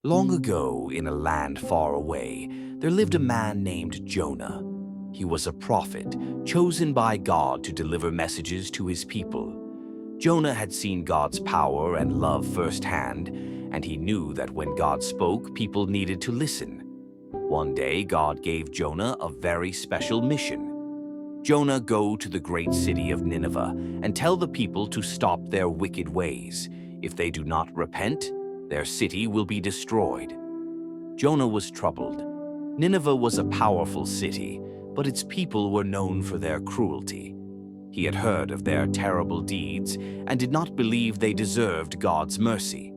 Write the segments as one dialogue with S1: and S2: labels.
S1: Long ago, in a land far away, there lived a man named Jonah. He was a prophet, chosen by God to deliver messages to his people. Jonah had seen God's power and love firsthand, and he knew that when God spoke, people needed to listen. One day, God gave Jonah a very special mission. Jonah, go to the great city of Nineveh and tell the people to stop their wicked ways. If they do not repent, their city will be destroyed. Jonah was troubled. Nineveh was a powerful city, but its people were known for their cruelty. He had heard of their terrible deeds and did not believe they deserved God's mercy.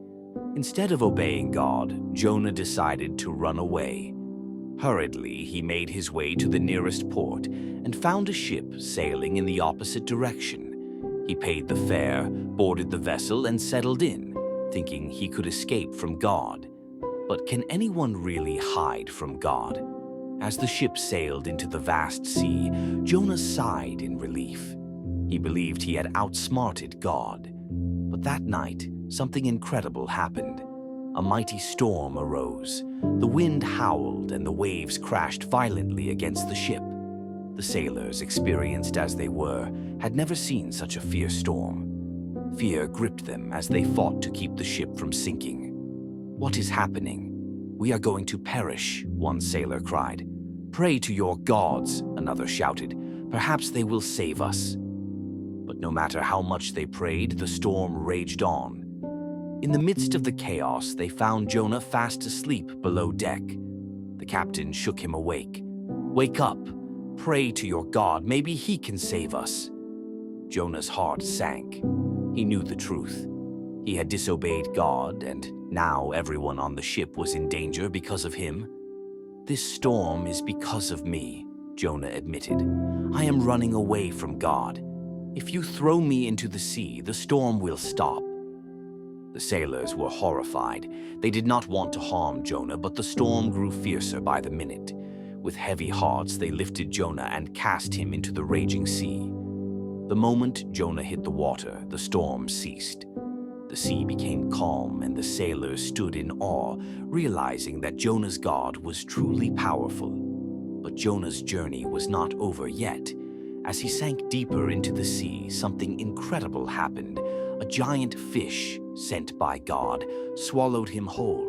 S1: Instead of obeying God, Jonah decided to run away. Hurriedly, he made his way to the nearest port and found a ship sailing in the opposite direction. He paid the fare, boarded the vessel, and settled in, thinking he could escape from God. But can anyone really hide from God? As the ship sailed into the vast sea, Jonah sighed in relief. He believed he had outsmarted God. But that night, something incredible happened. A mighty storm arose. The wind howled and the waves crashed violently against the ship. The sailors, experienced as they were, had never seen such a fierce storm. Fear gripped them as they fought to keep the ship from sinking. "What is happening? We are going to perish," one sailor cried. "Pray to your gods," another shouted. "Perhaps they will save us." But no matter how much they prayed, the storm raged on. In the midst of the chaos, they found Jonah fast asleep below deck. The captain shook him awake. "Wake up! Pray to your God. Maybe he can save us." Jonah's heart sank. He knew the truth. He had disobeyed God, and now everyone on the ship was in danger because of him. "This storm is because of me," Jonah admitted. "I am running away from God. If you throw me into the sea, the storm will stop." The sailors were horrified. They did not want to harm Jonah, but the storm grew fiercer by the minute. With heavy hearts, they lifted Jonah and cast him into the raging sea. The moment Jonah hit the water, the storm ceased. The sea became calm, and the sailors stood in awe, realizing that Jonah's God was truly powerful. But Jonah's journey was not over yet. As he sank deeper into the sea, something incredible happened. A giant fish, sent by God, swallowed him whole.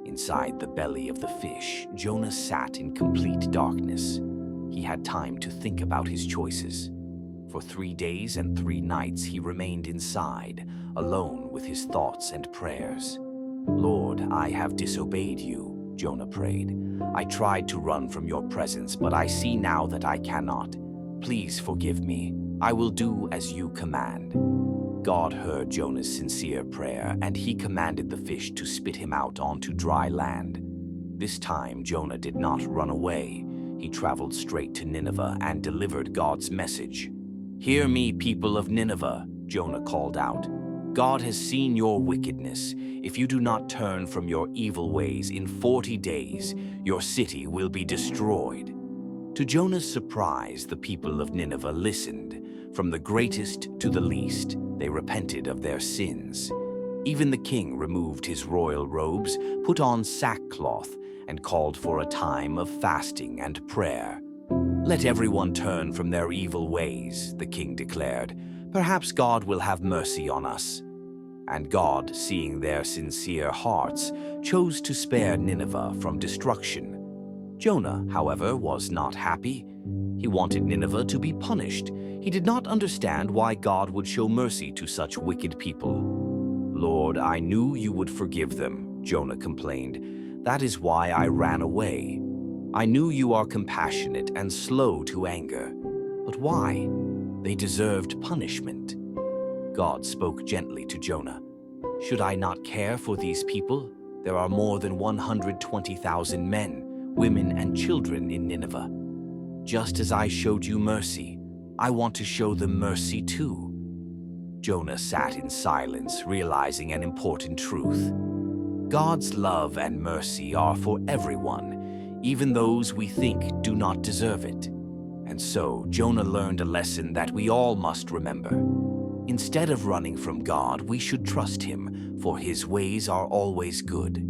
S1: Inside the belly of the fish, Jonah sat in complete darkness. He had time to think about his choices. For 3 days and 3 nights he remained inside, alone with his thoughts and prayers. "Lord, I have disobeyed you," Jonah prayed. "I tried to run from your presence, but I see now that I cannot. Please forgive me. I will do as you command." God heard Jonah's sincere prayer, and he commanded the fish to spit him out onto dry land. This time, Jonah did not run away. He traveled straight to Nineveh and delivered God's message. "Hear me, people of Nineveh," Jonah called out. "God has seen your wickedness. If you do not turn from your evil ways, in 40 days, your city will be destroyed." To Jonah's surprise, the people of Nineveh listened. From the greatest to the least, they repented of their sins. Even the king removed his royal robes, put on sackcloth, and called for a time of fasting and prayer. "Let everyone turn from their evil ways," the king declared. "Perhaps God will have mercy on us." And God, seeing their sincere hearts, chose to spare Nineveh from destruction. Jonah, however, was not happy. He wanted Nineveh to be punished. He did not understand why God would show mercy to such wicked people. "Lord, I knew you would forgive them," Jonah complained. "That is why I ran away. I knew you are compassionate and slow to anger. But why? They deserved punishment." God spoke gently to Jonah. "Should I not care for these people? There are more than 120,000 men, women, and children in Nineveh. Just as I showed you mercy, I want to show them mercy too." Jonah sat in silence, realizing an important truth. God's love and mercy are for everyone, even those we think do not deserve it. And so Jonah learned a lesson that we all must remember. Instead of running from God, we should trust him, for his ways are always good.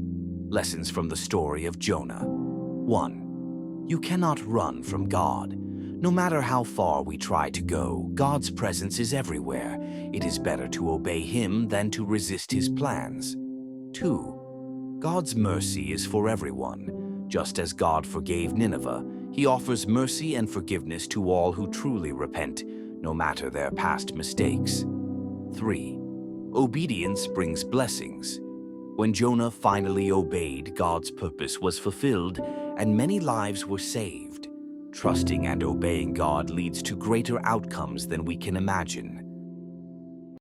S1: Lessons from the story of Jonah. 1. You cannot run from God. No matter how far we try to go, God's presence is everywhere. It is better to obey Him than to resist His plans. 2. God's mercy is for everyone. Just as God forgave Nineveh, He offers mercy and forgiveness to all who truly repent, no matter their past mistakes. 3. Obedience brings blessings. When Jonah finally obeyed, God's purpose was fulfilled, and many lives were saved. Trusting and obeying God leads to greater outcomes than we can imagine.